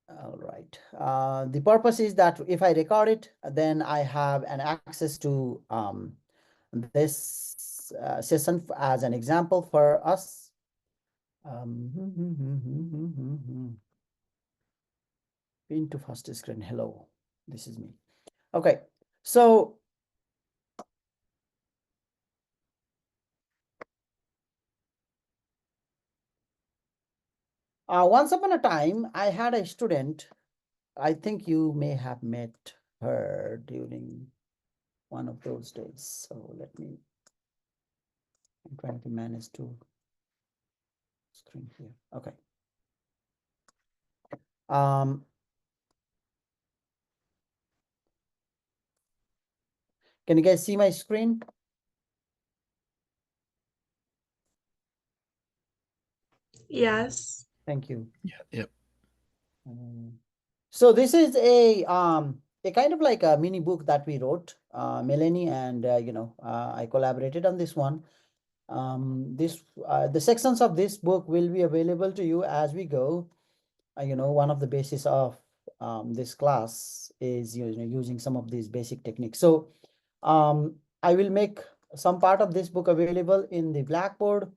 All right. The purpose is that if I record it, then I have an access to this session as an example for us. Pin to first screen. Hello, this is me. Okay, so once upon a time, I had a student. I think you may have met her during one of those days. So let me, I'm trying to manage to screen here. Okay. Um, can you guys see my screen? Yes. Thank you. Yeah. Yep. So this is a kind of like a mini book that we wrote, Melanie, and I collaborated on this one. The sections of this book will be available to you as we go. One of the basis of this class is using some of these basic techniques. So I will make some part of this book available in the Blackboard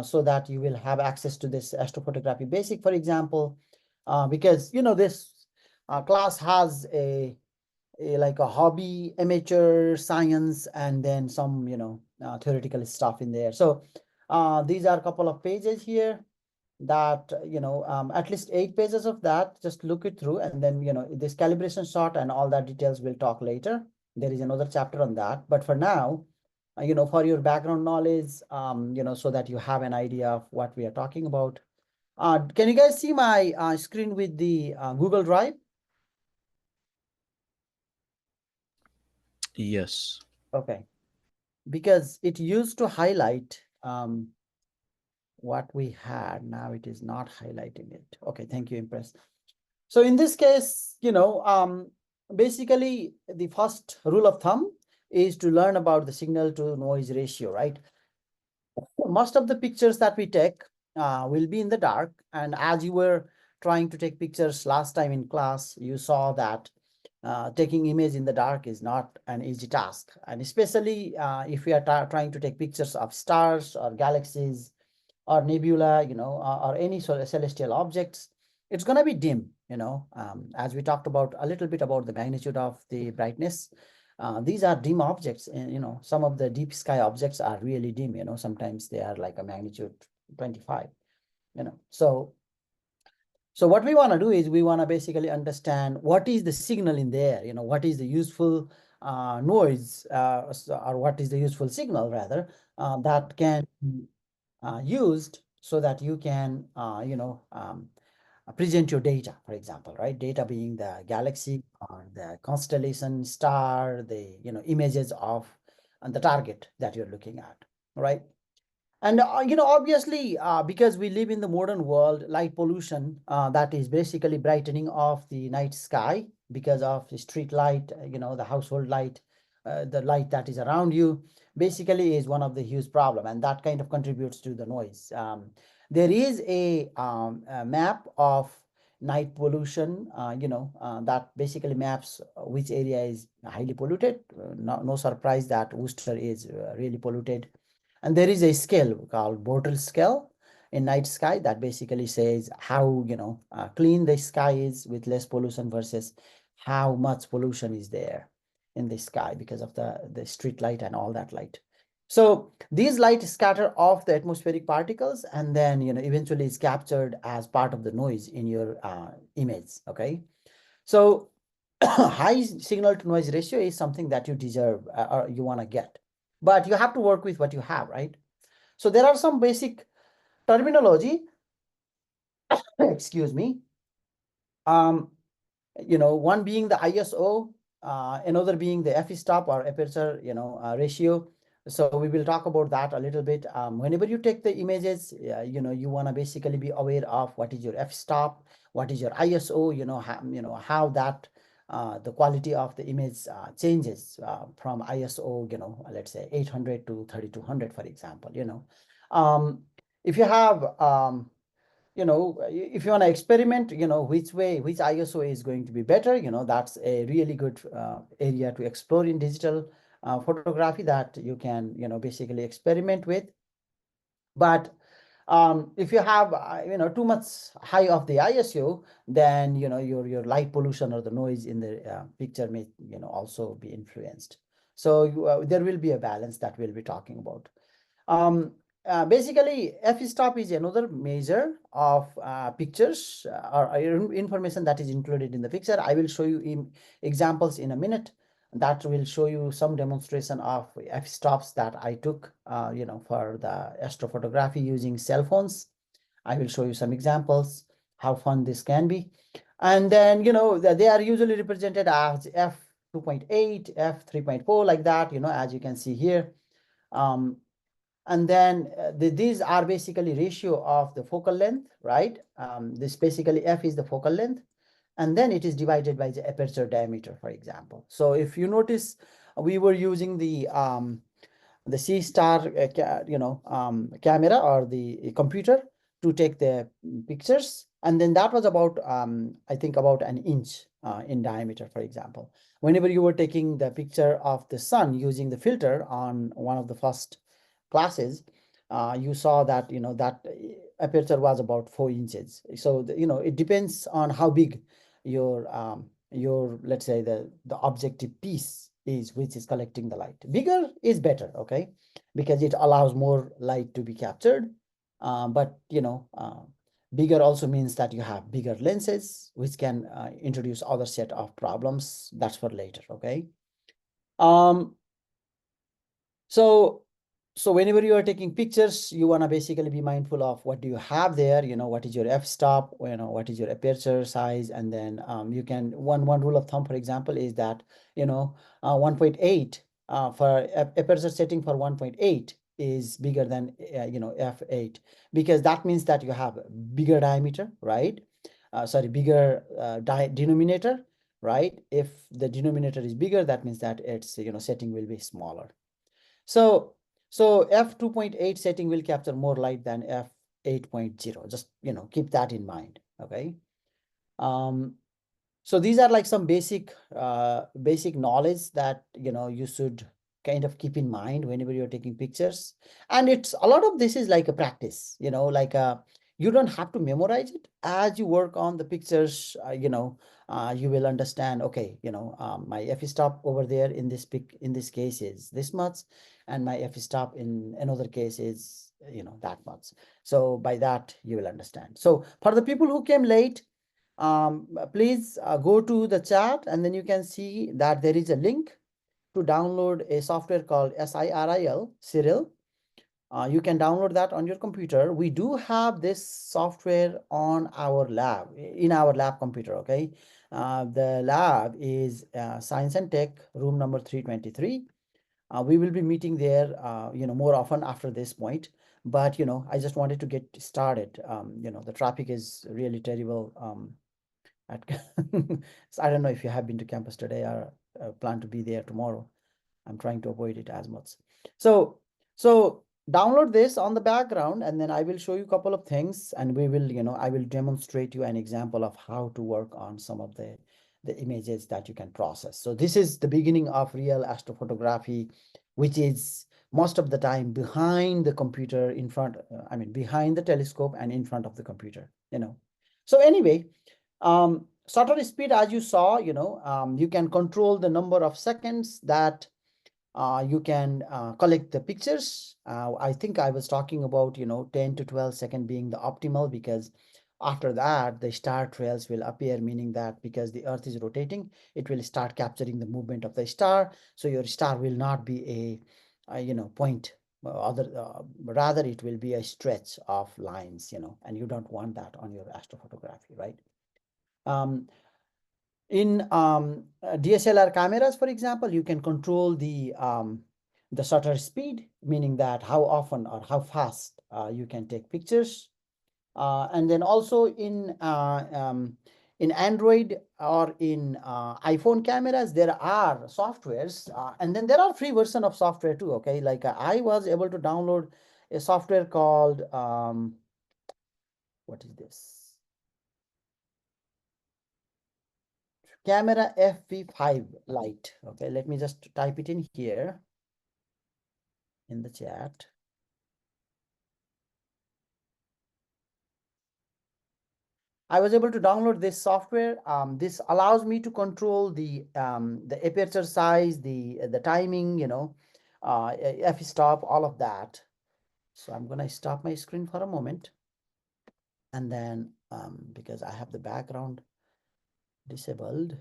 so that you will have access to this astrophotography basic, for example, because this class has a like a hobby, amateur science, and then some theoretical stuff in there. So these are a couple of pages here that at least 8 pages of that. Just look it through, and then this calibration shot and all that details we'll talk later. There is another chapter on that, but for now, for your background knowledge, so that you have an idea of what we are talking about. Can you guys see my screen with the Google Drive? Yes. Okay, because it used to highlight what we had. Now it is not highlighting it. Okay, thank you, Impress. So in this case, basically the first rule of thumb is to learn about the signal to noise ratio, right? Most of the pictures that we take will be in the dark. And as you were trying to take pictures last time in class, you saw that taking image in the dark is not an easy task. And especially if we are trying to take pictures of stars or galaxies or nebula, or any sort of celestial objects, it's going to be dim, as we talked about a little bit about the magnitude of the brightness. These are dim objects, and some of the deep sky objects are really dim. Sometimes they are like a magnitude 25. So what we want to do is we want to basically understand what is the signal in there. What is the useful noise, or what is the useful signal rather, that can be used so that you can present your data, for example, right? Data being the galaxy or the constellation, star, the images of the target that you're looking at, right? And obviously, because we live in the modern world, light pollution, that is basically brightening of the night sky because of the street light, the household light, the light that is around you, basically is one of the huge problem, and that kind of contributes to the noise. There is a map of night pollution, that basically maps which area is highly polluted. No surprise that Worcester is really polluted. And there is a scale called Bortle scale in night sky that basically says how clean the sky is with less pollution versus how much pollution is there in the sky because of the street light and all that light. So these light scatter off the atmospheric particles, and then eventually is captured as part of the noise in your image. Okay, so high signal to noise ratio is something that you deserve, or you want to get, but you have to work with what you have, right? So there are some basic terminology, excuse me. One being the ISO, another being the f-stop or aperture, ratio. So we will talk about that a little bit. Whenever you take the images, you want to basically be aware of what is your f-stop, what is your ISO, how that the quality of the image changes from ISO, let's say 800 to 3200, for example. If you have if you want to experiment, which ISO is going to be better, that's a really good area to explore in digital photography that you can, basically experiment with. But if you have, too much high of the ISO, then, your light pollution or the noise in the picture may, also be influenced. So there will be a balance that we'll be talking about. Basically, f-stop is another measure of pictures or information that is included in the picture. I will show you examples in a minute that will show you some demonstration of f-stops that I took, for the astrophotography using cell phones. I will show you some examples, how fun this can be. And then, they are usually represented as f2.8, f3.4, like that, as you can see here. And then these are basically ratio of the focal length, right? This basically f is the focal length, and then it is divided by the aperture diameter, for example. So if you notice, we were using the C star camera or the computer to take the pictures, and then that was about I think about an inch in diameter, for example. Whenever you were taking the picture of the sun using the filter on one of the first classes, you saw that that aperture was about 4 inches. So it depends on how big your let's say the objective piece is, which is collecting the light. Bigger is better, okay, because it allows more light to be captured. But bigger also means that you have bigger lenses, which can introduce other set of problems. That's for later, okay. um so so whenever you are taking pictures, you want to basically be mindful of what do you have there, what is your f-stop, what is your aperture size, and then you can, one rule of thumb, for example, is that 1.8 for aperture setting for 1.8 is bigger than f8, because that means that you have bigger diameter, right? Sorry, bigger denominator, right? If the denominator is bigger, that means that its setting will be smaller. So f2.8 setting will capture more light than f8.0. Just keep that in mind. Okay. So these are like some basic knowledge that you should kind of keep in mind whenever you're taking pictures. And it's a lot of this is like a practice, like you don't have to memorize it. As you work on the pictures, you will understand, okay, my f-stop over there in this case is this much, and my f-stop in another case is that much. So by that you will understand. So for the people who came late, please go to the chat, and then you can see that there is a link to download a software called Cyril. You can download that on your computer. We do have this software on our lab, in our lab computer, okay? The lab is Science and Tech, room number 323. We will be meeting there, more often after this point. But, I just wanted to get started. The traffic is really terrible. At so I don't know if you have been to campus today or plan to be there tomorrow. I'm trying to avoid it as much. So download this on the background, and then I will show you a couple of things, and we will, I will demonstrate you an example of how to work on some of the images that you can process. So this is the beginning of real astrophotography, which is most of the time behind the computer, in front, behind the telescope and in front of the computer, So anyway, shutter speed, as you saw, you can control the number of seconds that you can collect the pictures. I think I was talking about 10 to 12 seconds being the optimal, because after that the star trails will appear, meaning that because the earth is rotating, it will start capturing the movement of the star. So your star will not be a point, rather it will be a stretch of lines, and you don't want that on your astrophotography, right? In DSLR cameras, for example, you can control the shutter speed, meaning that how often or how fast you can take pictures. And then also in Android or in iPhone cameras, there are softwares, and then there are free version of software too. Okay, like I was able to download a software called What is this? Camera FV5 light. Okay, let me just type it in here in the chat. I was able to download this software. This allows me to control the aperture size, the timing, f-stop, all of that. So I'm gonna stop my screen for a moment, and then because I have the background disabled,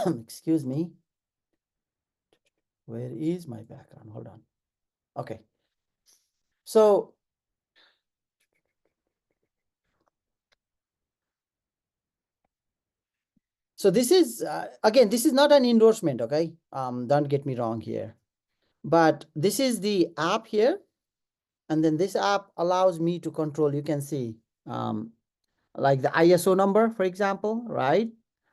excuse me. Where is my background? Hold on. Okay. So this is again, this is not an endorsement, okay? Don't get me wrong here, but this is the app here, and then this app allows me to control. You can see like the ISO number, for example, right?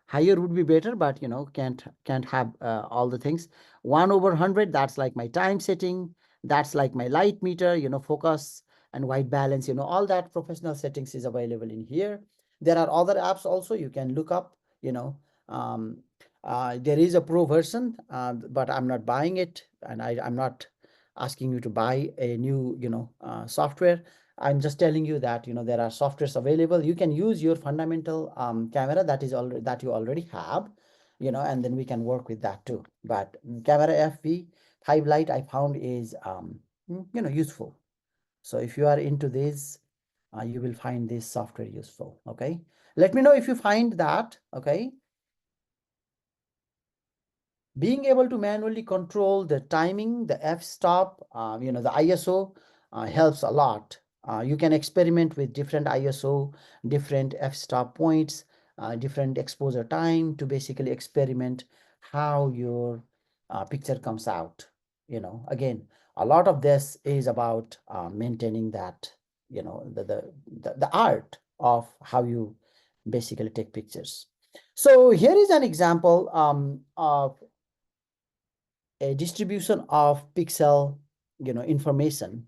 Higher would be better, but can't have all the things. 1/100, that's like my time setting. That's like my light meter, focus and white balance, all that professional settings is available in here. There are other apps also you can look up, um, there is a pro version, but I'm not buying it, and I'm not asking you to buy a new, software. I'm just telling you that there are softwares available. You can use your fundamental camera that you already have, and then we can work with that too. But camera FV5 Lite I found is useful. So if you are into this, you will find this software useful. Okay, let me know if you find that. Okay, being able to manually control the timing, the f-stop, the ISO helps a lot. You can experiment with different ISO, different f-stop points, different exposure time to basically experiment how your picture comes out. Again, a lot of this is about maintaining that, the art of how you basically take pictures. So here is an example of a distribution of pixel information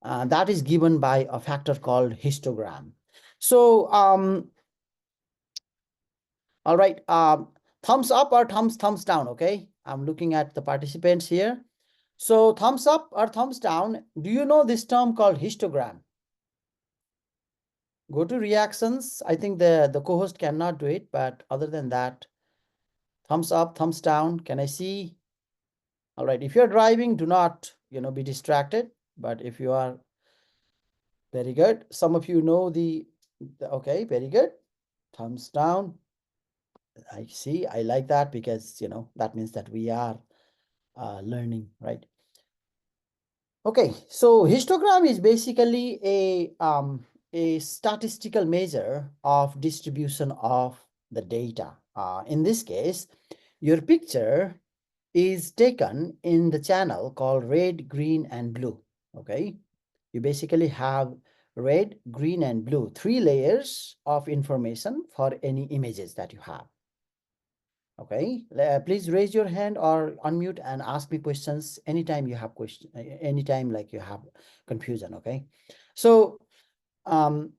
that is given by a factor called histogram. So all right, thumbs up or thumbs down. Okay, I'm looking at the participants here. So thumbs up or thumbs down, do you know this term called histogram? Go to reactions. I think the co-host cannot do it, but other than that, thumbs up, thumbs down. Can I see? All right, if you're driving, do not be distracted. But if you are, very good. Some of you know okay, very good. Thumbs down. I see. I like that because, that means that we are learning, right? Okay, so histogram is basically a statistical measure of distribution of the data. In this case, your picture is taken in the channel called red, green, and blue. Okay, you basically have red, green, and blue, 3 layers of information for any images that you have. Okay, please raise your hand or unmute and ask me questions anytime you have question, anytime like you have confusion. Okay, so and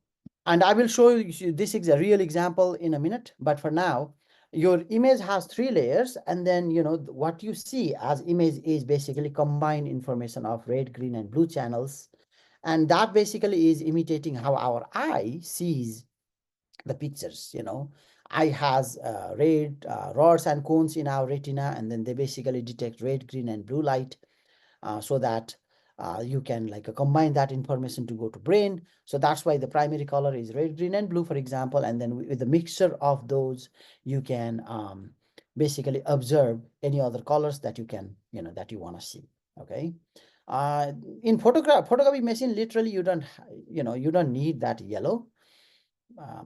I will show you this is a real example in a minute, but for now, your image has 3 layers, and then what you see as image is basically combined information of red, green, and blue channels, and that basically is imitating how our eye sees the pictures. Eye has red rods and cones in our retina, and then they basically detect red, green, and blue light, so that you can combine that information to go to brain. So that's why the primary color is red, green, and blue, for example, and then with the mixture of those, you can basically observe any other colors that you can that you want to see. Okay, in photography machine, literally you don't you don't need that yellow,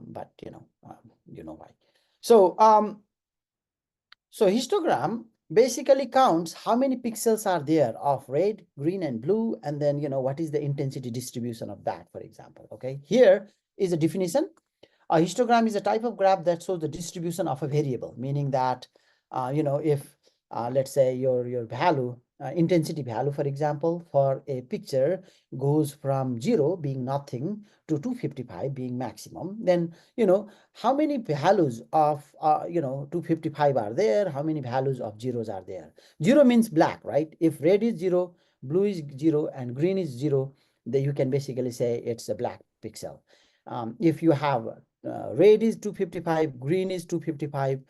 but you know why. So so histogram basically counts how many pixels are there of red, green, and blue, and then what is the intensity distribution of that, for example. Okay, here is a definition. A histogram is a type of graph that shows the distribution of a variable, meaning that if let's say your value intensity value, for example, for a picture goes from 0 being nothing to 255 being maximum, then how many values of 255 are there, how many values of zeros are there. 0 means black, right? If red is 0, blue is 0, and green is 0, then you can basically say it's a black pixel. If you have red is 255, green is 255,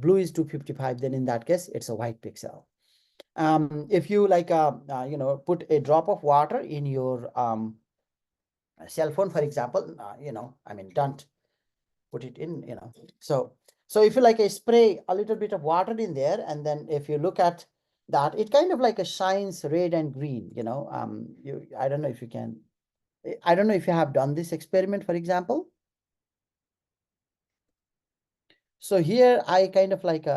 blue is 255, then in that case it's a white pixel. If you like put a drop of water in your cell phone, for example, I mean, don't put it in, so if you like spray a little bit of water in there, and then if you look at that, it kind of like a shines red and green, I don't know if you can, I don't know if you have done this experiment, for example. So here I kind of like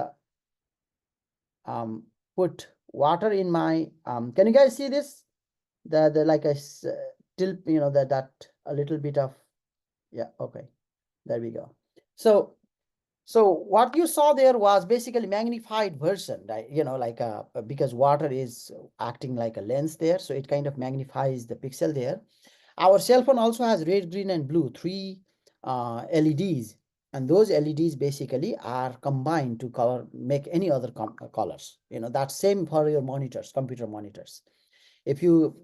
put water in my, can you guys see this? The like a still, that a little bit of, yeah, okay, there we go. So what you saw there was basically magnified version, right? Like because water is acting like a lens there, so it kind of magnifies the pixel there. Our cell phone also has red, green, and blue, three LEDs, and those LEDs basically are combined to color, make any other colors. That's same for your monitors, computer monitors. If you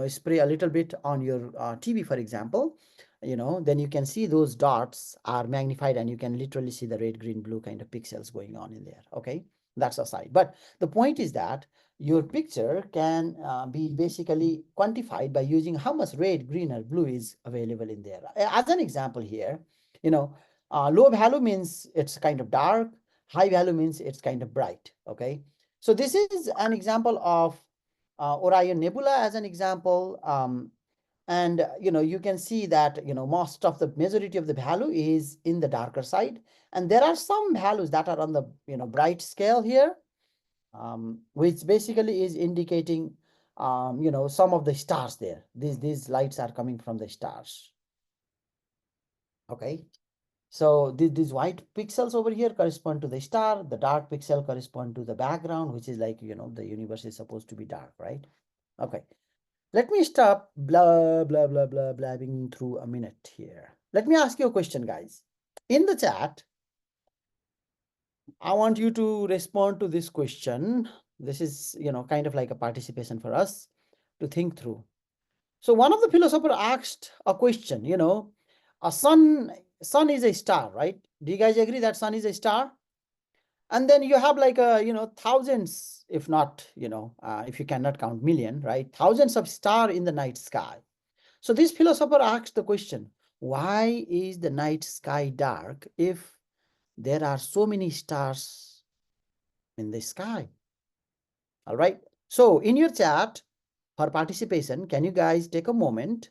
spray a little bit on your TV, for example, then you can see those dots are magnified, and you can literally see the red, green, blue kind of pixels going on in there. Okay, that's aside. But the point is that your picture can be basically quantified by using how much red, green, or blue is available in there. As an example here, low value means it's kind of dark, high value means it's kind of bright. Okay, so this is an example of Orion Nebula as an example. And you can see that most of the majority of the value is in the darker side, and there are some values that are on the bright scale here, which basically is indicating some of the stars there. These lights are coming from the stars. Okay, so these white pixels over here correspond to the star, the dark pixel correspond to the background, which is like the universe is supposed to be dark, right? Okay, let me stop blabbing through a minute here. Let me ask you a question, guys. In the chat, I want you to respond to this question. This is, kind of like a participation for us to think through. So one of the philosophers asked a question, a sun is a star, right? Do you guys agree that sun is a star? And then you have like thousands, if not, if you cannot count million, right? Thousands of stars in the night sky. So this philosopher asked the question, why is the night sky dark if there are so many stars in the sky? All right. So in your chat for participation, can you guys take a moment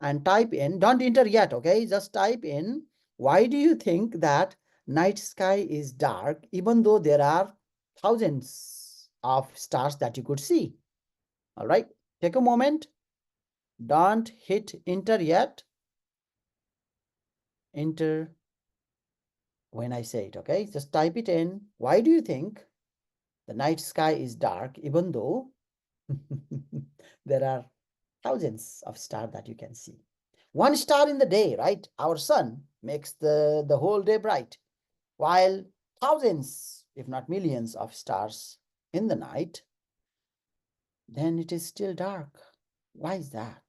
and type in, don't enter yet, okay? Just type in, why do you think that night sky is dark even though there are thousands of stars that you could see? All right. Take a moment. Don't hit enter yet. Enter when I say it, okay? Just type it in. Why do you think the night sky is dark even though there are thousands of stars that you can see? One star in the day, right? Our sun makes the whole day bright, while thousands, if not millions of stars in the night, then it is still dark. Why is that?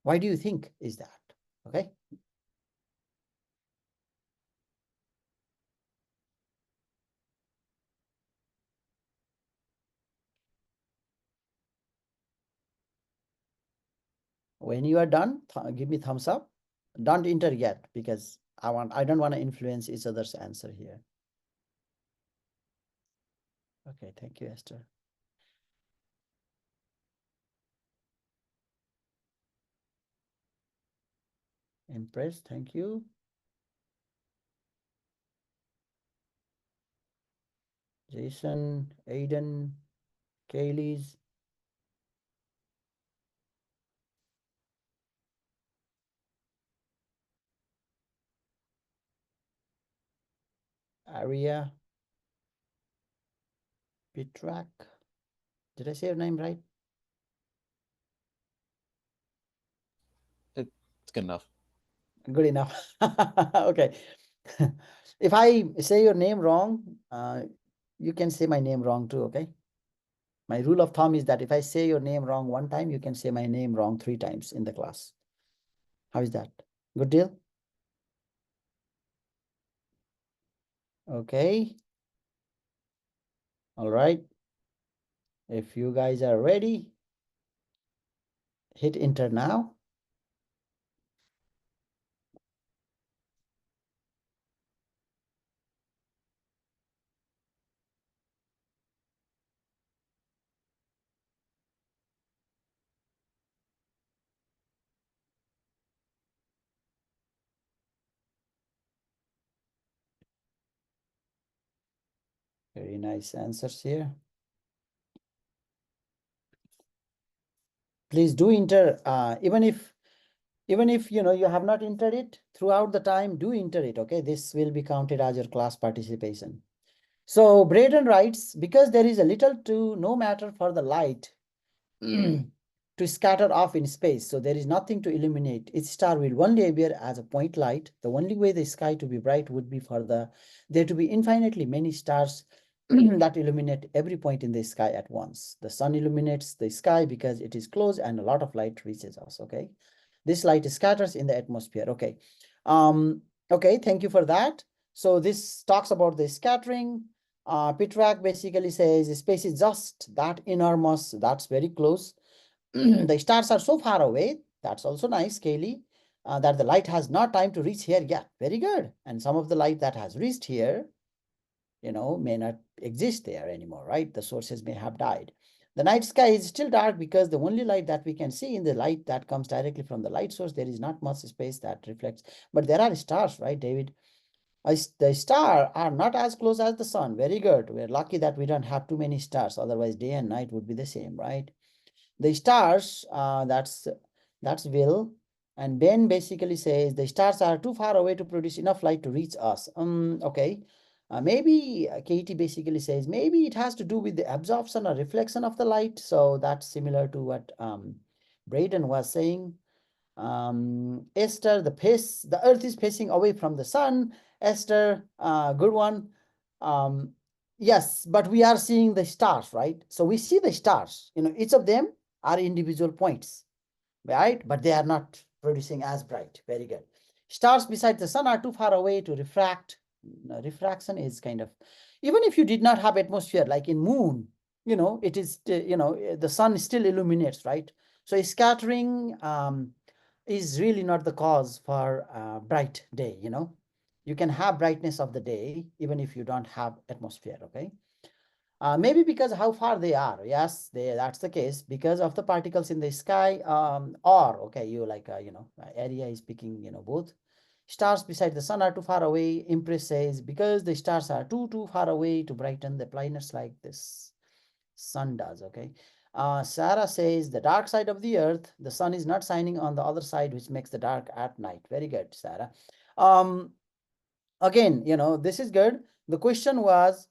Why do you think is that? Okay. When you are done, give me thumbs up. Don't enter yet because I don't want to influence each other's answer here. Okay, thank you, Esther. Impressed, thank you. Jason, Aiden, Kaylee's. Aria. Pitrak. Did I say your name right? It's good enough. Good enough. Okay. If I say your name wrong, you can say my name wrong too, okay? My rule of thumb is that if I say your name wrong one time, you can say my name wrong 3 times in the class. How is that? Good deal? Okay. All right. If you guys are ready, hit enter now. Very nice answers here. Please do enter, even if you know you have not entered it throughout the time, do enter it. Okay, this will be counted as your class participation. So Braden writes, because there is a little to no matter for the light to scatter off in space, so there is nothing to illuminate. Each star will only appear as a point light. The only way the sky to be bright would be for there to be infinitely many stars that illuminate every point in the sky at once. The sun illuminates the sky because it is close and a lot of light reaches us. Okay, this light scatters in the atmosphere. Okay, um, okay, thank you for that. So this talks about the scattering. Pitrak basically says space is just that enormous, that's very close. The stars are so far away, that's also nice, Kaylee, that the light has not time to reach here yet. Very good. And some of the light that has reached here, may not exist there anymore, right? The sources may have died. The night sky is still dark because the only light that we can see in the light that comes directly from the light source, there is not much space that reflects. But there are stars, right, David? The stars are not as close as the sun. Very good. We're lucky that we don't have too many stars. Otherwise, day and night would be the same, right? The stars, that's Will. And Ben basically says the stars are too far away to produce enough light to reach us. Okay. Maybe Katie basically says maybe it has to do with the absorption or reflection of the light. So that's similar to what Braden was saying. Esther, the earth is facing away from the sun. Esther, good one. Um, yes, but we are seeing the stars, right? So we see the stars, each of them are individual points, right? But they are not producing as bright. Very good. Stars beside the sun are too far away to refract. Refraction is kind of, even if you did not have atmosphere, like in moon, it is, the sun still illuminates, right? So scattering is really not the cause for bright day, You can have brightness of the day even if you don't have atmosphere, okay? Maybe because how far they are. Yes, that's the case because of the particles in the sky. Or okay, you like area is picking both. Stars beside the sun are too far away. Impress says because the stars are too far away to brighten the planets like this sun does. Okay. Sarah says the dark side of the earth. The sun is not shining on the other side, which makes the dark at night. Very good, Sarah. Um, Again, this is good. The question was,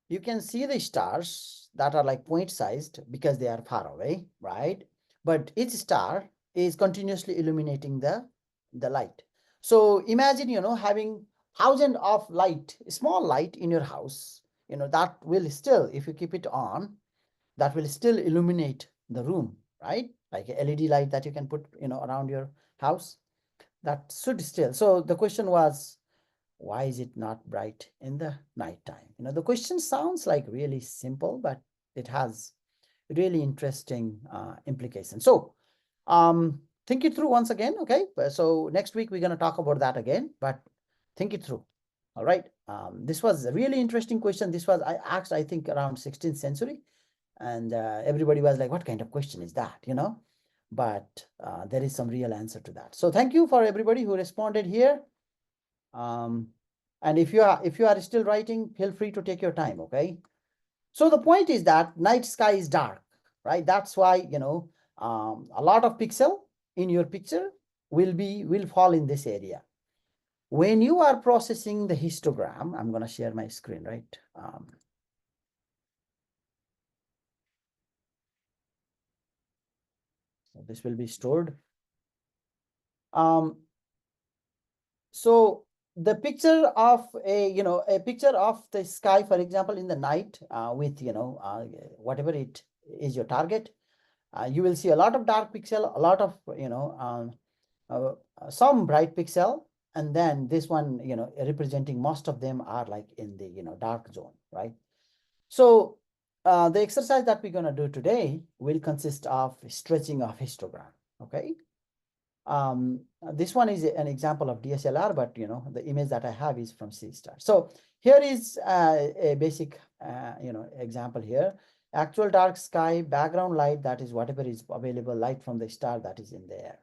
you can see the stars that are like point sized because they are far away, right? But each star is continuously illuminating the light. So imagine, having thousand of light, small light in your house, that will still, if you keep it on, that will still illuminate the room, right? Like a LED light that you can put, around your house, that should still. So the question was, why is it not bright in the nighttime? The question sounds like really simple, but it has really interesting implications. So think it through once again, okay? So next week we're going to talk about that again, but think it through. All right. This was a really interesting question. This was I asked, I think, around 16th century, and everybody was like, "What kind of question is that?" But there is some real answer to that. So thank you for everybody who responded here. Um, and if you are still writing, feel free to take your time, okay? So the point is that night sky is dark, right? That's why, a lot of pixel in your picture will fall in this area. When you are processing the histogram, I'm going to share my screen, right? this will be stored. So the picture of a picture of the sky, for example, in the night, with whatever it is your target, you will see a lot of dark pixel, a lot of some bright pixel, and then this one, representing most of them are like in the dark zone, right? So the exercise that we're going to do today will consist of stretching of histogram. Okay. This one is an example of DSLR, but the image that I have is from C-star. So here is a basic example here. Actual dark sky, background light, that is whatever is available, light from the star that is in the air.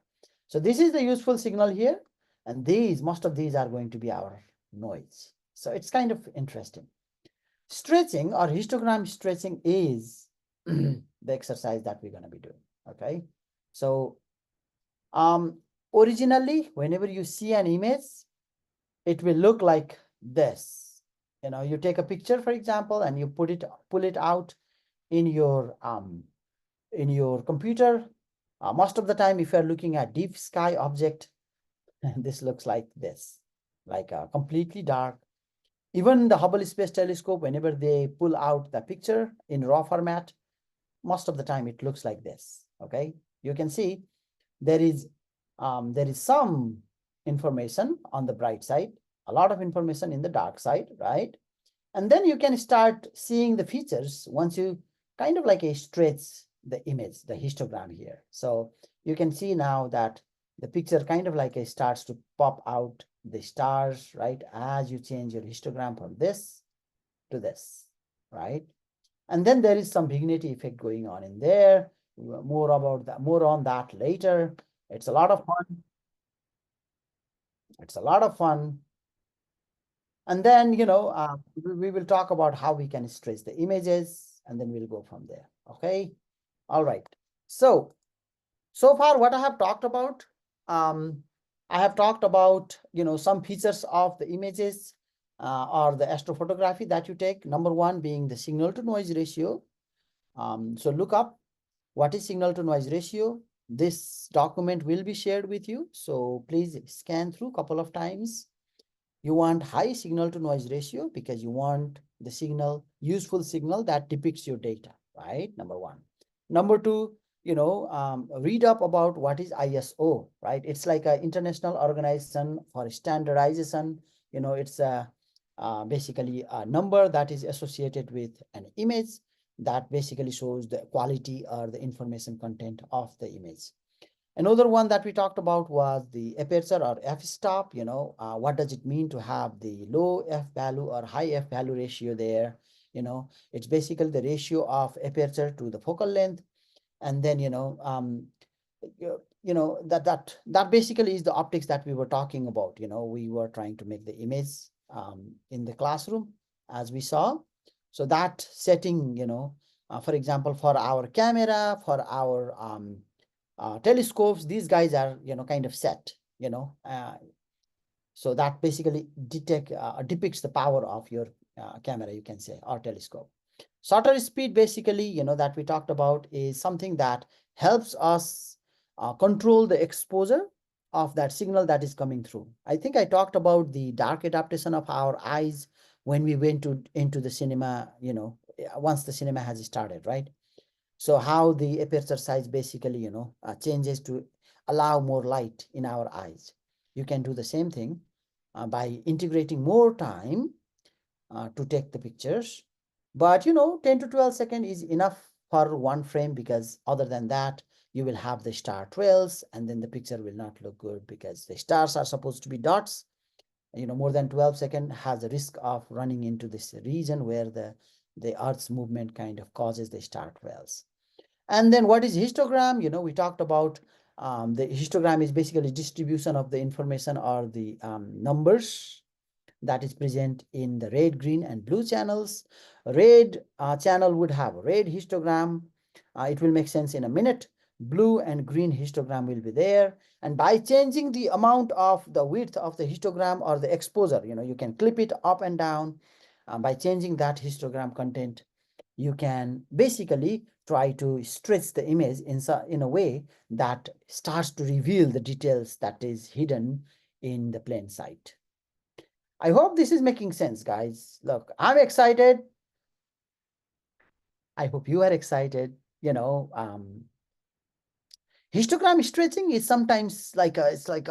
So this is the useful signal here, and most of these are going to be our noise. So it's kind of interesting. Stretching or histogram stretching is the exercise that we're going to be doing. Okay. So originally, whenever you see an image, it will look like this. You take a picture, for example, and you pull it out in your computer. Most of the time, if you're looking at deep sky object, this looks like this, like completely dark. Even the Hubble Space Telescope, whenever they pull out the picture in raw format, most of the time it looks like this. Okay, you can see there is some information on the bright side, a lot of information in the dark side, right? And then you can start seeing the features once you kind of like stretch the image, the histogram here. So you can see now that the picture kind of like starts to pop out the stars, right? As you change your histogram from this to this, right? And then there is some vignette effect going on in there. More about that, more on that later. It's a lot of fun. It's a lot of fun. And then, we will talk about how we can stretch the images, and then we'll go from there. Okay. All right. So far what I have talked about, I have talked about, some features of the images or the astrophotography that you take. Number one being the signal to noise ratio. So look up what is signal to noise ratio. This document will be shared with you. So please scan through a couple of times. You want high signal to noise ratio because you want the signal, useful signal that depicts your data, right? Number one. Number two, read up about what is ISO, right? It's like an international organization for standardization. It's basically a number that is associated with an image that basically shows the quality or the information content of the image. Another one that we talked about was the aperture or f-stop. What does it mean to have the low f value or high f value ratio there? It's basically the ratio of aperture to the focal length. And then, that basically is the optics that we were talking about. We were trying to make the image in the classroom, as we saw. So that setting, for example, for our camera, for our telescopes, these guys are, kind of set, so that basically depicts the power of your camera, you can say, or telescope. Shutter speed, basically, that we talked about, is something that helps us control the exposure of that signal that is coming through. I think I talked about the dark adaptation of our eyes when we went into the cinema, once the cinema has started, right? So how the aperture size basically, changes to allow more light in our eyes. You can do the same thing by integrating more time to take the pictures. But, 10 to 12 seconds is enough for one frame, because other than that, you will have the star trails, and then the picture will not look good because the stars are supposed to be dots. More than 12 seconds has a risk of running into this region where the Earth's movement kind of causes the star trails. And then what is histogram? We talked about the histogram is basically distribution of the information or the numbers that is present in the red, green, and blue channels. Red channel would have red histogram. It will make sense in a minute. Blue and green histogram will be there. And by changing the amount of the width of the histogram or the exposure, you can clip it up and down. By changing that histogram content, you can basically try to stretch the image in a way that starts to reveal the details that is hidden in the plain sight. I hope this is making sense, guys. Look, I'm excited. I hope you are excited. Histogram stretching is sometimes like it's like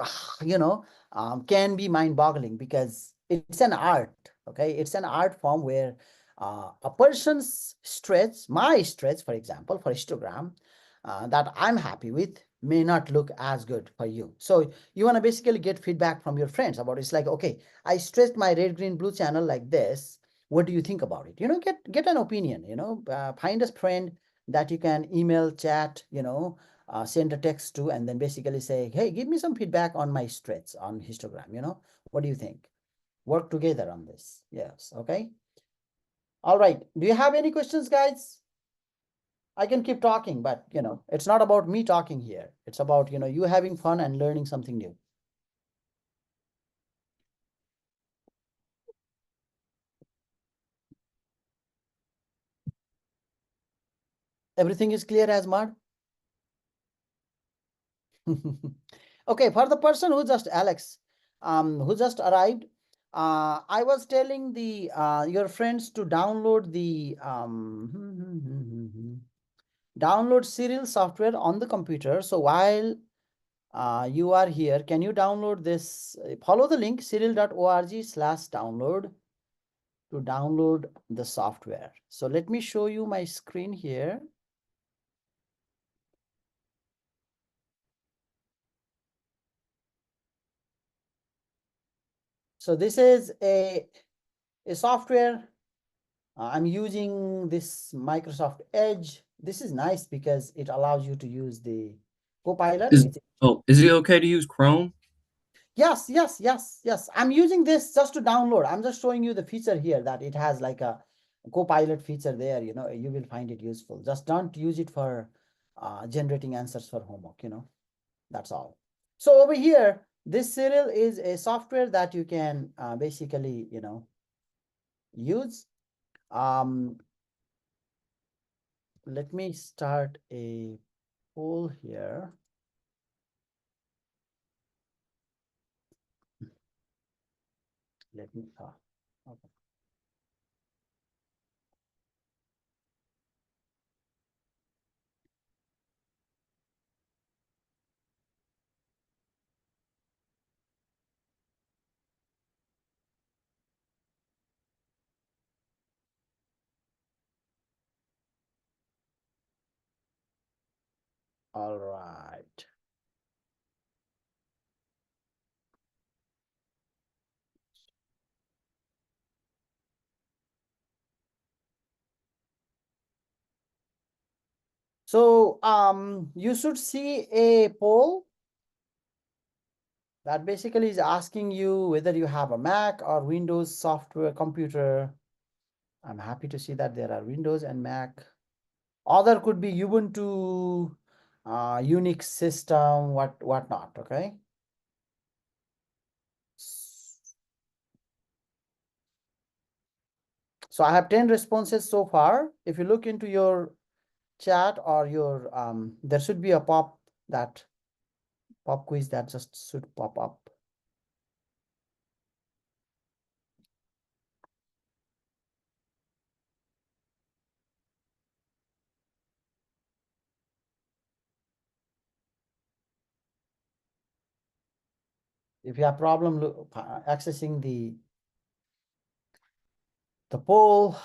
can be mind-boggling because it's an art. Okay, it's an art form where a person's stretch, my stretch, for example, for histogram, that I'm happy with may not look as good for you. So you want to basically get feedback from your friends about it. It's like, okay, I stretched my red, green, blue channel like this. What do you think about it? Get an opinion. Find a friend that you can email, chat, send a text to, and then basically say, hey, give me some feedback on my stretch on histogram. What do you think? Work together on this. Yes. Okay. All right. Do you have any questions, guys? I can keep talking, but it's not about me talking here. It's about you having fun and learning something new. Everything is clear as mud. Okay, for the person who just Alex, who just arrived, I was telling the your friends to download the download Cyril software on the computer. So while you are here, can you download this? Follow the link cyril.org/download to download the software. So let me show you my screen here. So this is a software. I'm using this Microsoft Edge. This is nice because it allows you to use the Copilot. Is it okay to use Chrome? Yes, yes, yes, yes. I'm using this just to download. I'm just showing you the feature here that it has like a Copilot feature there. You will find it useful. Just don't use it for generating answers for homework. That's all. So over here, this Cyril is a software that you can basically, use. Um, let me start a poll here. Let me, okay. All right. So you should see a poll that basically is asking you whether you have a Mac or Windows software computer. I'm happy to see that there are Windows and Mac. Other could be Ubuntu, Unix system, whatnot. Okay. So I have 10 responses so far. If you look into your chat or your there should be a pop quiz that just should pop up. If you have problem accessing the poll,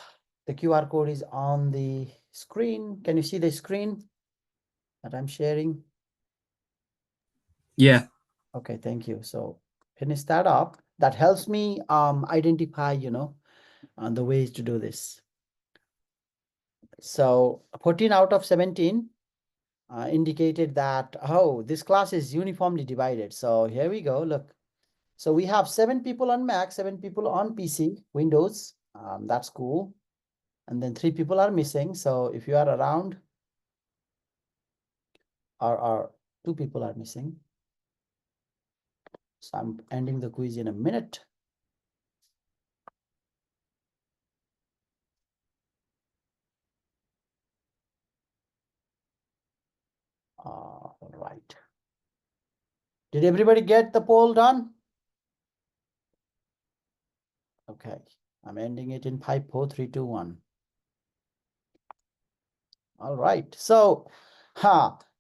the QR code is on the screen. Can you see the screen that I'm sharing? Yeah. Okay, thank you. So finish that up. That helps me identify, the ways to do this. So 14 out of 17 indicated that, oh, this class is uniformly divided. So here we go. Look. So we have 7 people on Mac, 7 people on PC, Windows. That's cool. And then 3 people are missing. So if you are around, or 2 people are missing. So I'm ending the quiz in a minute. Did everybody get the poll done? Okay, I'm ending it in 5, 4, 3, 2, 1. All right, so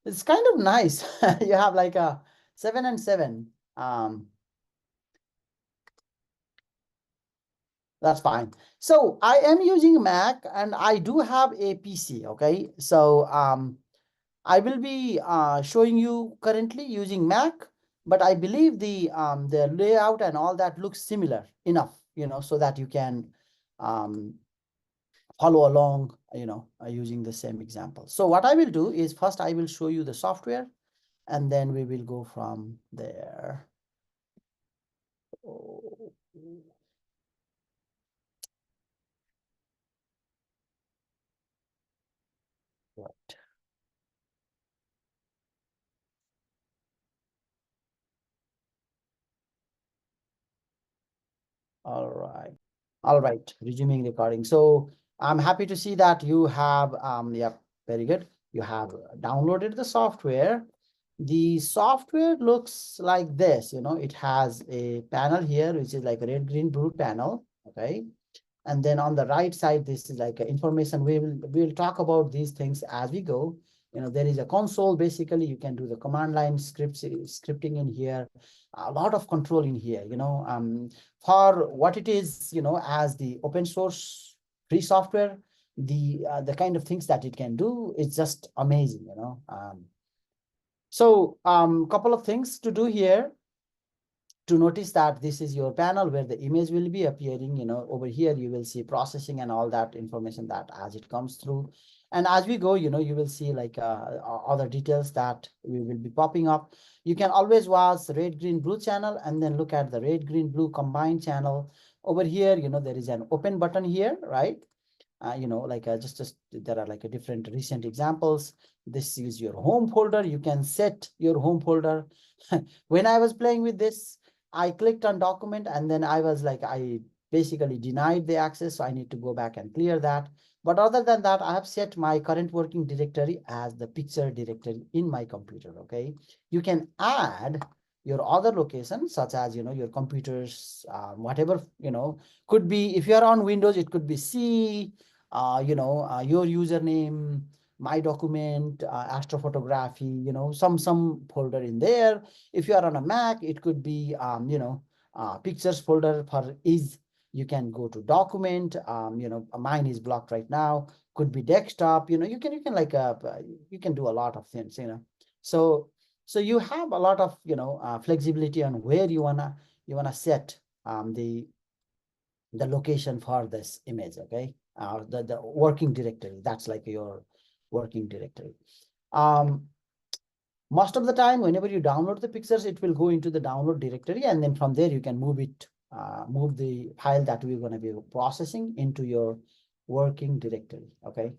it's kind of nice. You have like a 7 and 7. That's fine. So I am using Mac and I do have a PC. Okay, so I will be showing you currently using Mac, but I believe the layout and all that looks similar enough, so that you can um, follow along, using the same example. So what I will do is first I will show you the software, and then we will go from there. Oh, right. All right. All right. Resuming recording. So I'm happy to see that you have, yep, very good. You have downloaded the software. The software looks like this, it has a panel here, which is like a red, green, blue panel. Okay. And then on the right side, this is like information. We will talk about these things as we go. There is a console. Basically, you can do the command line scripting in here. A lot of control in here. For what it is, as the open source free software, the kind of things that it can do is just amazing. So couple of things to do here to notice that this is your panel where the image will be appearing. Over here you will see processing and all that information that as it comes through, and as we go, you will see like other details that will be popping up. You can always watch the red, green, blue channel and then look at the red, green, blue combined channel. Over here, there is an open button here, right? Like just there are like a different recent examples. This is your home folder. You can set your home folder. When I was playing with this, I clicked on document and then I was like, I basically denied the access. So I need to go back and clear that. But other than that, I have set my current working directory as the picture directory in my computer. Okay. You can add your other locations such as, your computers, whatever, could be, if you are on Windows, it could be C, your username, my document, astrophotography, some folder in there. If you are on a Mac, it could be, pictures folder for is. You can go to document. Mine is blocked right now. Could be desktop. You can like you can do a lot of things. So you have a lot of flexibility on where you wanna set the location for this image. Okay, the working directory, that's like your working directory. Most of the time, whenever you download the pictures, it will go into the download directory, and then from there you can move the file that we're going to be processing into your working directory. Okay,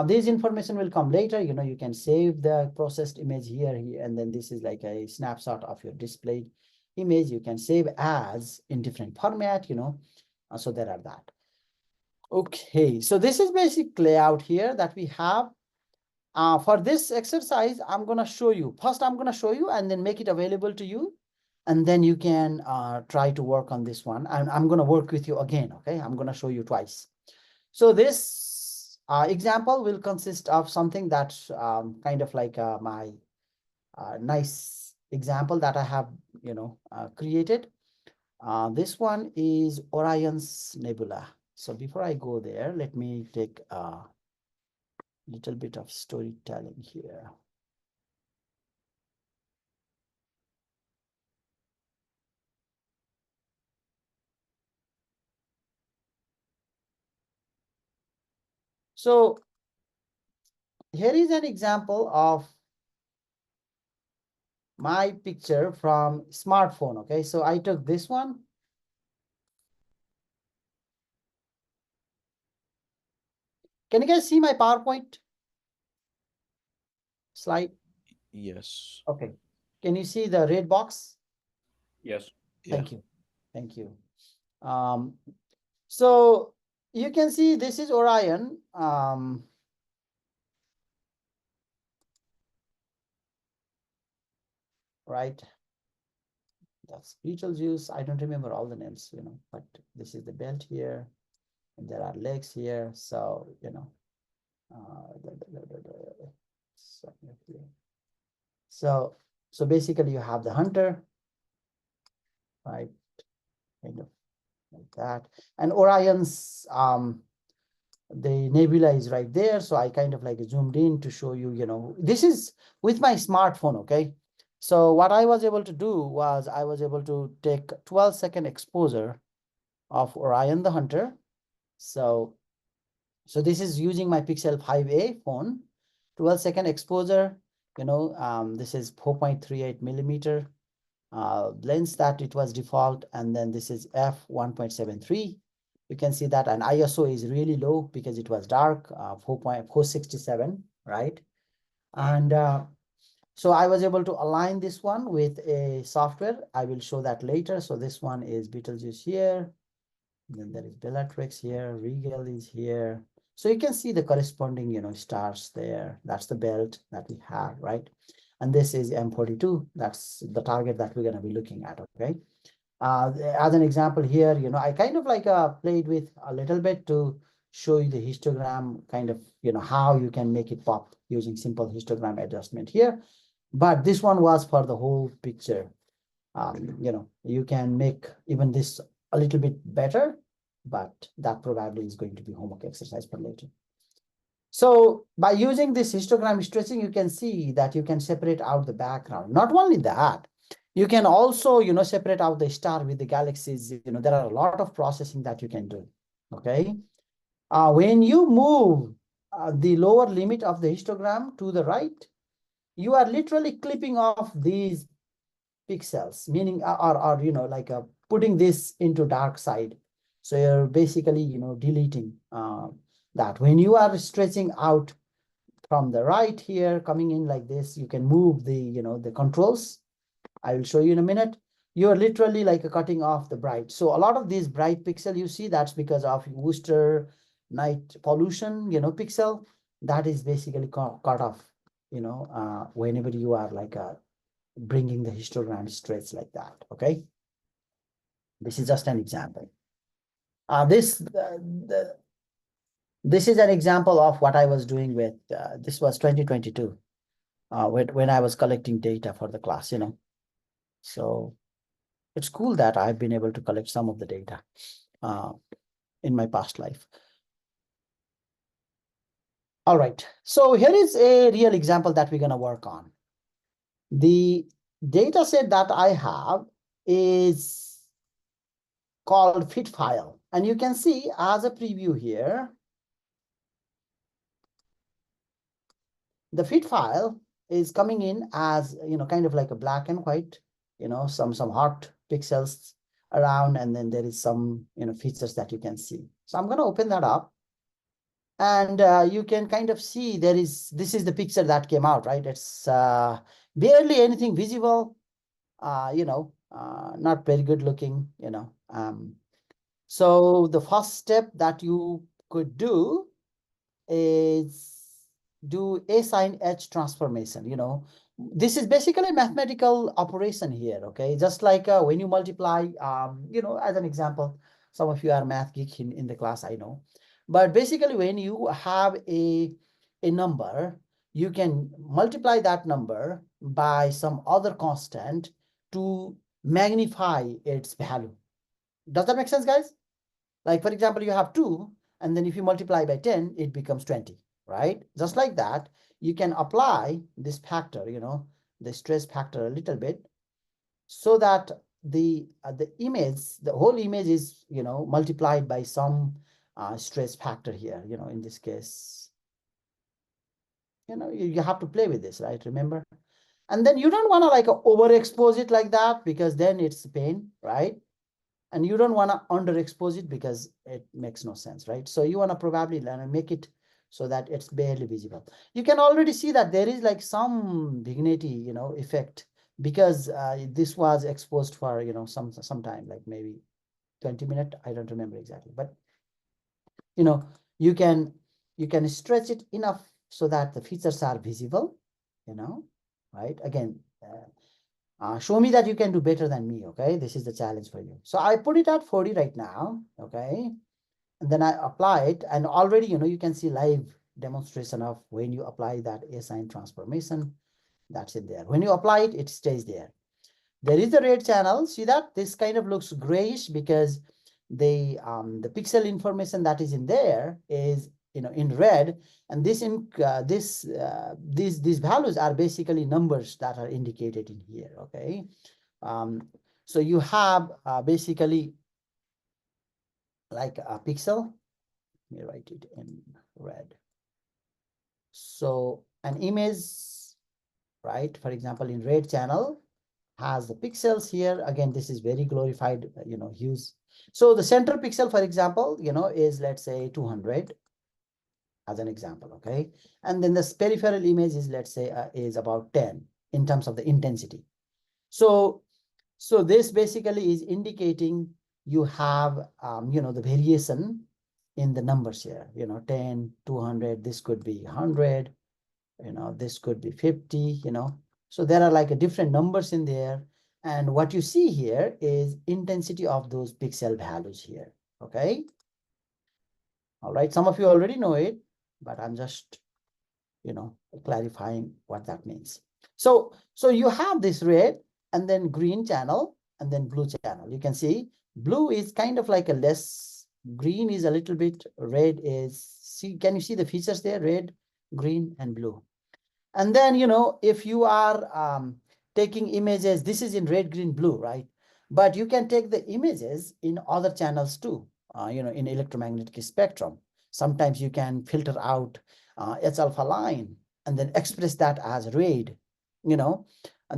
this information will come later. You can save the processed image here, and then this is like a snapshot of your displayed image. You can save as in different format. So there are that. Okay, so this is basic layout here that we have. For this exercise, I'm going to show you. First, I'm going to show you and then make it available to you. And then you can try to work on this one. And I'm going to work with you again. Okay, I'm going to show you twice. So this example will consist of something that's kind of like my nice example that I have, created. This one is Orion's Nebula. So before I go there, let me take a little bit of storytelling here. So here is an example of my picture from smartphone. Okay, so I took this one. Can you guys see my PowerPoint slide? Yes. Okay. Can you see the red box? Yes. Yeah. Thank you. Thank you. So you can see this is Orion. Right. That's Betelgeuse. I don't remember all the names, but this is the belt here, and there are legs here. So, so, so, so basically you have the hunter, right? Kind of like that. And Orion's, the nebula is right there. So I kind of like zoomed in to show you, this is with my smartphone, okay? So what I was able to do was I was able to take 12-second exposure of Orion the Hunter. So this is using my Pixel 5a phone, 12-second exposure, this is 4.38 millimeter lens that it was default, and then this is f1.73. You can see that, and ISO is really low because it was dark, 4.467, right? And so I was able to align this one with a software. I will show that later. So this one is Betelgeuse here. And then there is Bellatrix here, Regal is here. So you can see the corresponding, stars there. That's the belt that we have, right? And this is M42. That's the target that we're going to be looking at, okay? As an example here, I kind of like played with a little bit to show you the histogram, kind of, how you can make it pop using simple histogram adjustment here. But this one was for the whole picture. You can make even this a little bit better, but that probably is going to be homework exercise for later. So by using this histogram stretching, you can see that you can separate out the background. Not only that, you can also, separate out the star with the galaxies. There are a lot of processing that you can do, okay? When you move the lower limit of the histogram to the right, you are literally clipping off these pixels, meaning like putting this into dark side. So you're basically deleting that. When you are stretching out from the right here, coming in like this, you can move the the controls. I will show you in a minute. You're literally like cutting off the bright. So a lot of these bright pixel you see, that's because of Worcester night pollution pixel that is basically cut off whenever you are like bringing the histogram stretch like that, okay? This is just an example. This is an example of what I was doing with, this was 2022, when I was collecting data for the class, So it's cool that I've been able to collect some of the data in my past life. All right, so here is a real example that we're gonna work on. The data set that I have is called fit file. And you can see as a preview here, the fit file is coming in as, kind of like a black and white, some hot pixels around, and then there is some, features that you can see. So I'm going to open that up. And you can kind of see this is the picture that came out, right? It's barely anything visible, not very good looking, So the first step that you could do is do A sin H transformation, This is basically a mathematical operation here, okay? Just like when you multiply, as an example, some of you are math geek in the class, I know. But basically when you have a number, you can multiply that number by some other constant to magnify its value. Does that make sense, guys? Like, for example, you have 2, and then if you multiply by 10, it becomes 20, right? Just like that, you can apply this factor, the stress factor a little bit, so that the image, the whole image is, multiplied by some stress factor here, in this case, you have to play with this, right? Remember? And then you don't want to like overexpose it like that, because then it's pain, right? And you don't want to underexpose it because it makes no sense, right? So you want to probably make it so that it's barely visible. You can already see that there is like some vignette, effect, because this was exposed for, some time, like maybe 20 minutes. I don't remember exactly, but you can stretch it enough so that the features are visible, right? Again, Show me that you can do better than me, okay? This is the challenge for you. So I put it at 40 right now, okay? And then I apply it, and already, you can see live demonstration of when you apply that assign transformation, that's in there. When you apply it, it stays there. There is a red channel. See that? This kind of looks grayish because the pixel information that is in there is in red, and these values are basically numbers that are indicated in here. Okay, so you have basically like a pixel. Let me write it in red. So an image, right? For example, in red channel has the pixels here. Again, this is very glorified, hues. So the center pixel, for example, is, let's say, 200 as an example, okay? And then the peripheral image is, let's say, is about 10 in terms of the intensity. So this basically is indicating you have, the variation in the numbers here, 10, 200, this could be 100, this could be 50, So there are like different numbers in there. And what you see here is intensity of those pixel values here, okay? All right, some of you already know it, but I'm just, clarifying what that means. So you have this red and then green channel and then blue channel. You can see blue is kind of like a less, green is a little bit, red is, see, can you see the features there? Red, green, and blue. And then, if you are taking images, this is in red, green, blue, right? But you can take the images in other channels too, in electromagnetic spectrum. Sometimes you can filter out H alpha line and then express that as red, And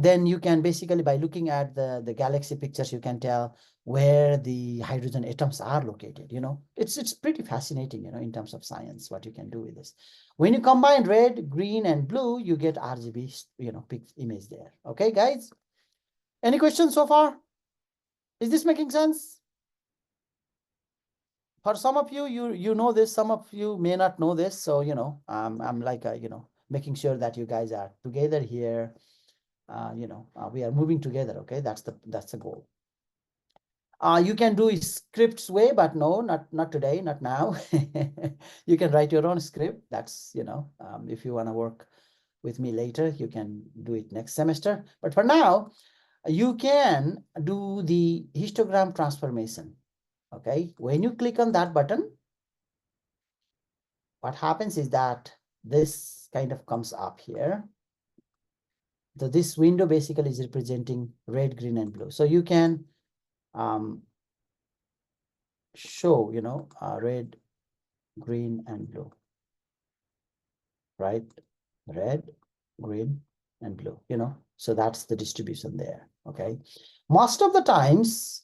then you can basically, by looking at the galaxy pictures, you can tell where the hydrogen atoms are located, It's pretty fascinating, in terms of science, what you can do with this. When you combine red, green, and blue, you get RGB, image there. Okay, guys? Any questions so far? Is this making sense? For some of you, you know this, some of you may not know this. So, I'm like, making sure that you guys are together here. We are moving together. Okay, that's the goal. You can do scripts way, but no, not today, not now. You can write your own script. That's, if you want to work with me later, you can do it next semester. But for now, you can do the histogram transformation. Okay, when you click on that button, what happens is that this kind of comes up here. So this window basically is representing red, green, and blue. So you can show, red, green, and blue, right? Red, green, and blue, So that's the distribution there, okay? Most of the times,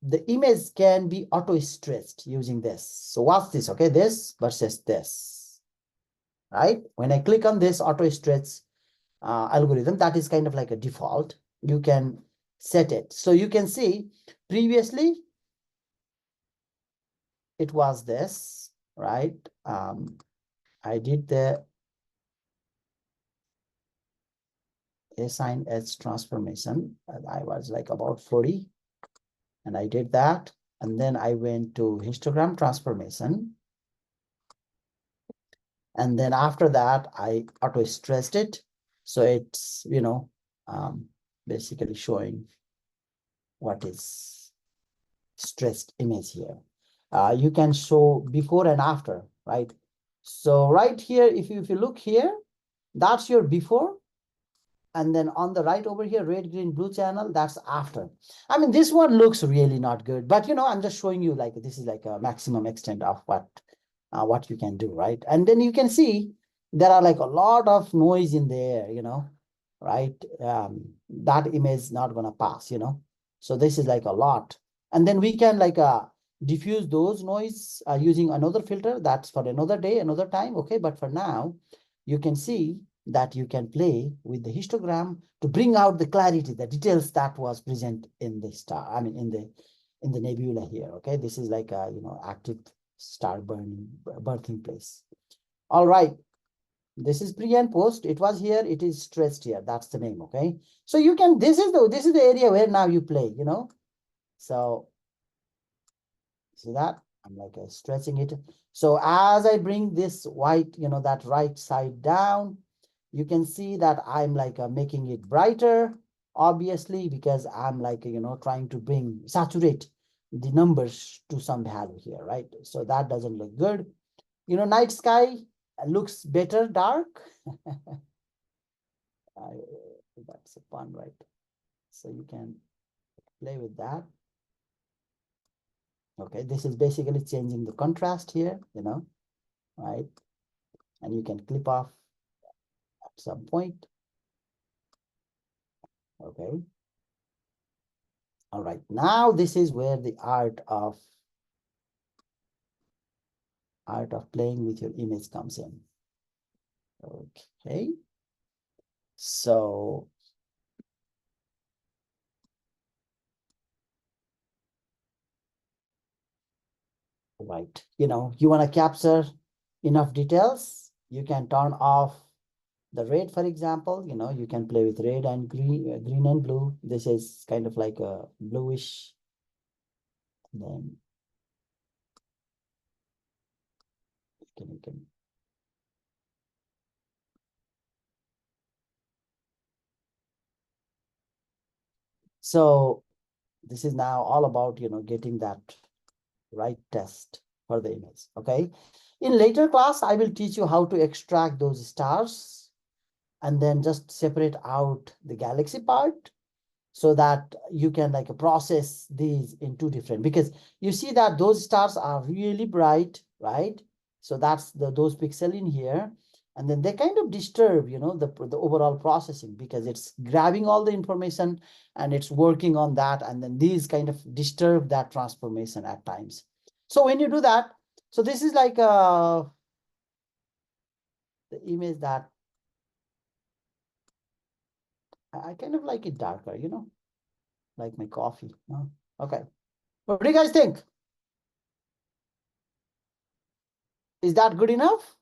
the image can be auto-stretched using this. So watch this, okay? This versus this, right? When I click on this auto-stretch algorithm, that is kind of like a default. You can set it. So you can see previously it was this, right? I did the assign edge transformation. I was like about 40, and I did that. And then I went to histogram transformation. And then after that, I auto stressed it. So it's, basically showing what is stressed image here. You can show before and after, right? So right here, if you look here, that's your before. And then on the right over here, red, green, blue channel, that's after. I mean, this one looks really not good, but I'm just showing you like this is like a maximum extent of what you can do, right? And then you can see there are like a lot of noise in there, right? That image is not gonna pass, So this is like a lot. And then we can like diffuse those noise using another filter. That's for another day, another time, okay? But for now, you can see that you can play with the histogram to bring out the clarity, the details that was present in the star. I mean, in the nebula here. Okay, this is like a active star burning birthing place. All right. This is pre and post. It was here, it is stretched here. That's the name, okay? So you can, this is the area where now you play, you know? So see that? I'm like stretching it. So as I bring this white, you know, that right side down, you can see that I'm like making it brighter, obviously, because I'm like, you know, trying to saturate the numbers to some value here, right? So that doesn't look good. You know, night sky looks better dark. That's a pun, right? So you can play with that. Okay, this is basically changing the contrast here, you know, right? And you can clip off at some point. Okay. All right. Now this is where the art of playing with your image comes in. Okay. So, right. You know, you want to capture enough details. You can turn off the red, for example. You know, you can play with red and green and blue. This is kind of like a bluish. Then you can. So this is now all about, you know, getting that right test for the image. Okay. In later class, I will teach you how to extract those stars and then just separate out the galaxy part so that you can like process these in two different, because you see that those stars are really bright, right? So that's those pixel in here, and then they kind of disturb, you know, the overall processing, because it's grabbing all the information and it's working on that, and then these kind of disturb that transformation at times. So when you do that, so this is like the image that I kind of like it darker, you know, like my coffee. Okay. What do you guys think? Is that good enough?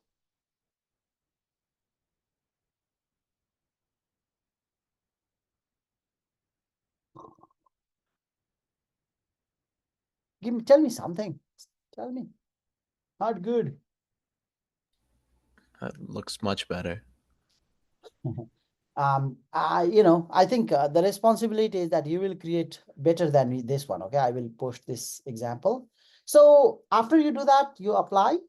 Tell me something. Tell me. Not good. That looks much better. You know, I think the responsibility is that you will create better than this one. Okay, I will post this example. So after you do that, you apply,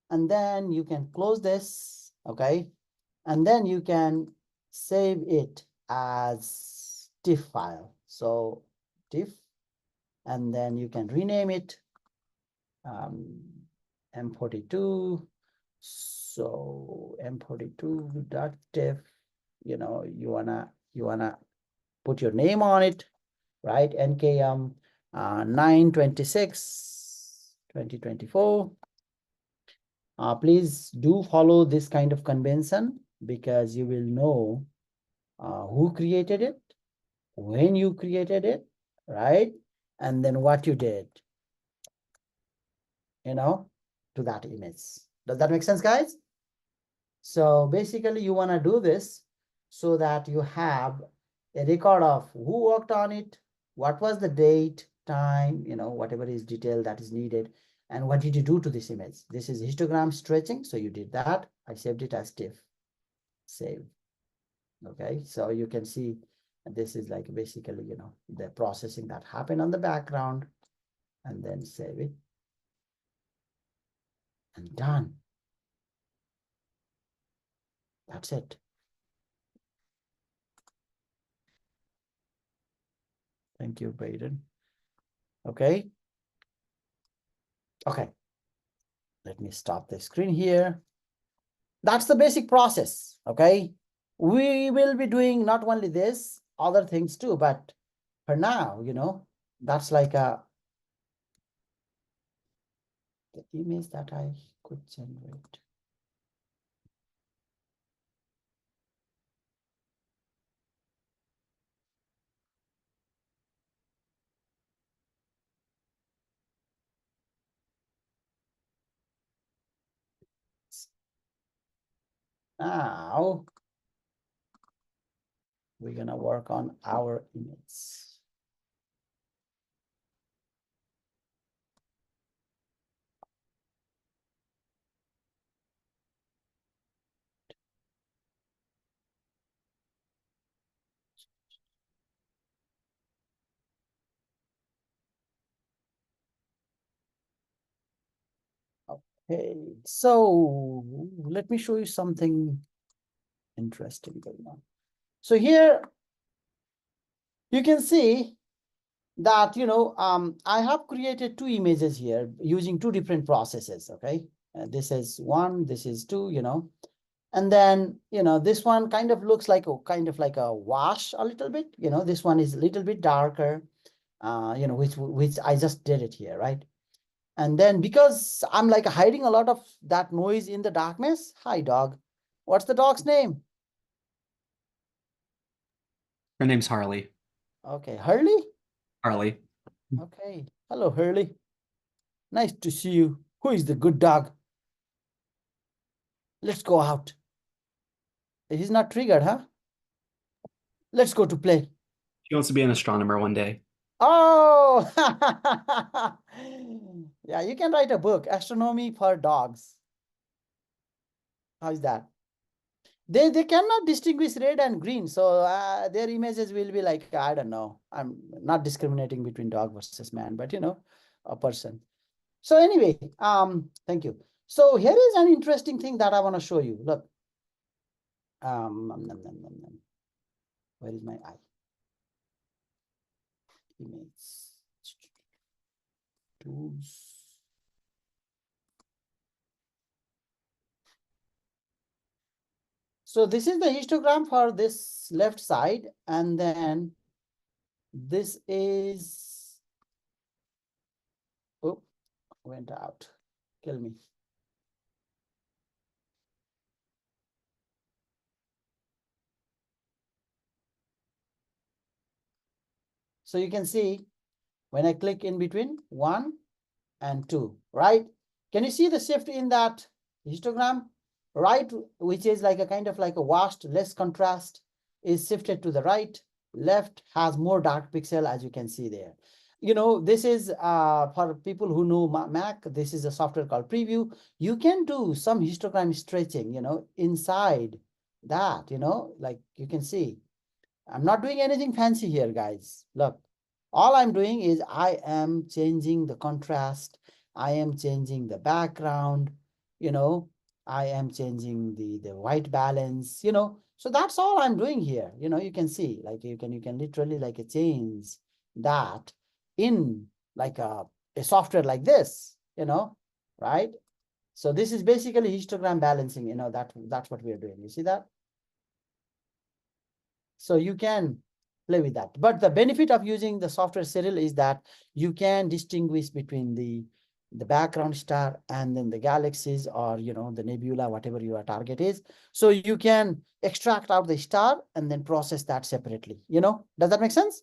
and then you can close this. Okay, and then you can save it as TIFF file. So TIFF, and then you can rename it M42. So M42.def, you know, you wanna put your name on it, right? NKM 926 2024. Please do follow this kind of convention, because you will know who created it, when you created it, right? And then what you did, you know, to that image. Does that make sense, guys? So basically you want to do this so that you have a record of who worked on it, what was the date, time, you know, whatever is detail that is needed, and what did you do to this image. This is histogram stretching, so you did that. I saved it as TIFF. Save. Okay, so you can see this is like basically, you know, the processing that happened on the background, and then save it, and done. That's it. Thank you, Braden. Okay. Okay. Let me stop the screen here. That's the basic process. Okay. We will be doing not only this, other things too, but for now, you know, that's like the image that I could generate. Now we're gonna work on our image. Okay, so let me show you something interesting going on. So here you can see that, I have created two images here using two different processes, okay? This is one, this is two, and then, this one kind of looks like a wash a little bit, this one is a little bit darker, which I just did it here, right? And then because I'm like hiding a lot of that noise in the darkness. Hi, dog. What's the dog's name? Her name's Harley. Okay, Hurley? Harley. Okay. Hello, Hurley. Nice to see you. Who is the good dog? Let's go out. He's not triggered, huh? Let's go to play. She wants to be an astronomer one day. Oh, yeah, you can write a book, Astronomy for Dogs. How's that? They cannot distinguish red and green, so their images will be like, I don't know. I'm not discriminating between dog versus man, but a person. So anyway, thank you. So here is an interesting thing that I want to show you. Look, where is my eye? Image tools. So this is the histogram for this left side, and then this is, oh, went out, kill me. So you can see when I click in between 1 and 2, right? Can you see the shift in that histogram? Right, which is like a kind of like a washed, less contrast, is shifted to the right. Left has more dark pixel, as you can see there. This is for people who know Mac, this is a software called Preview. You can do some histogram stretching, inside that, like you can see. I'm not doing anything fancy here, guys. Look, all I'm doing is I am changing the contrast. I am changing the background, I am changing the white balance, So that's all I'm doing here. You can see, like you can literally like change that in like a software like this, right? So this is basically histogram balancing, that's what we are doing. You see that? So you can play with that. But the benefit of using the software Cyril is that you can distinguish between the background star and then the galaxies, or the nebula, whatever your target is. So you can extract out the star and then process that separately. Does that make sense?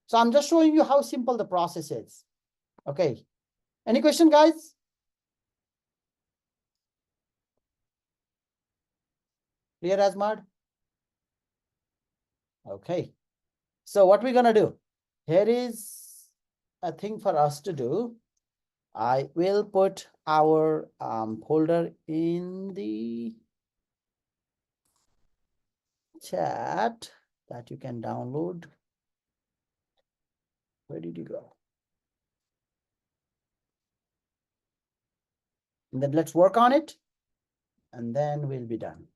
So I'm just showing you how simple the process is. Okay. Any question, guys? Clear as mud? Okay. So what we're gonna do? Here is a thing for us to do. I will put our folder in the chat that you can download. Where did you go? And then let's work on it, and then we'll be done.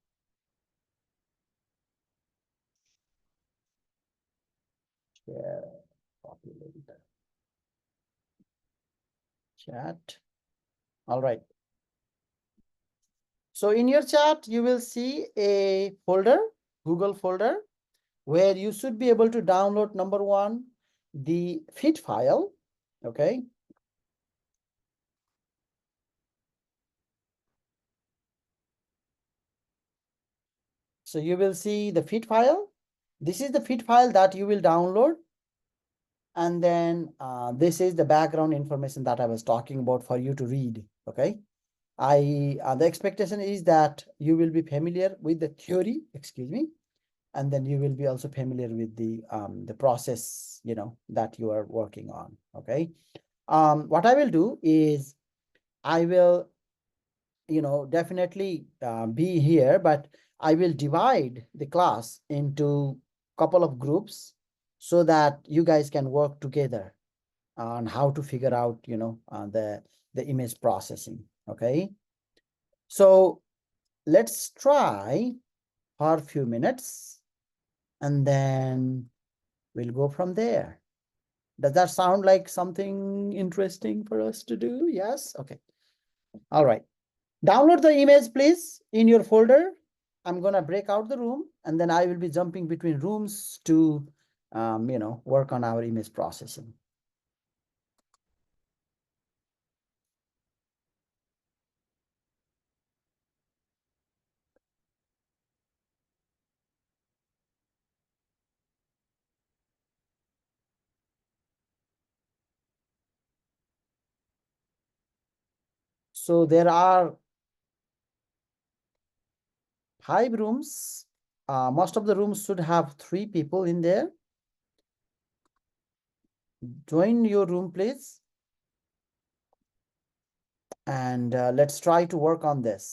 Share, populate chat. All right. So in your chat, you will see a folder, Google folder, where you should be able to download, number one, the fit file. Okay. So you will see the fit file. This is the fit file that you will download. And then this is the background information that I was talking about for you to read. Okay. the expectation is that you will be familiar with the theory, excuse me, and then you will be also familiar with the process, that you are working on. Okay. What I will do is I will, definitely be here, but I will divide the class into couple of groups so that you guys can work together on how to figure out, the image processing. Okay. So let's try for a few minutes and then we'll go from there. Does that sound like something interesting for us to do? Yes. Okay. All right. Download the image, please, in your folder. I'm going to break out the room and then I will be jumping between rooms to, work on our image processing. So there are 5 rooms. Most of the rooms should have 3 people in there. Join your room, please. And let's try to work on this.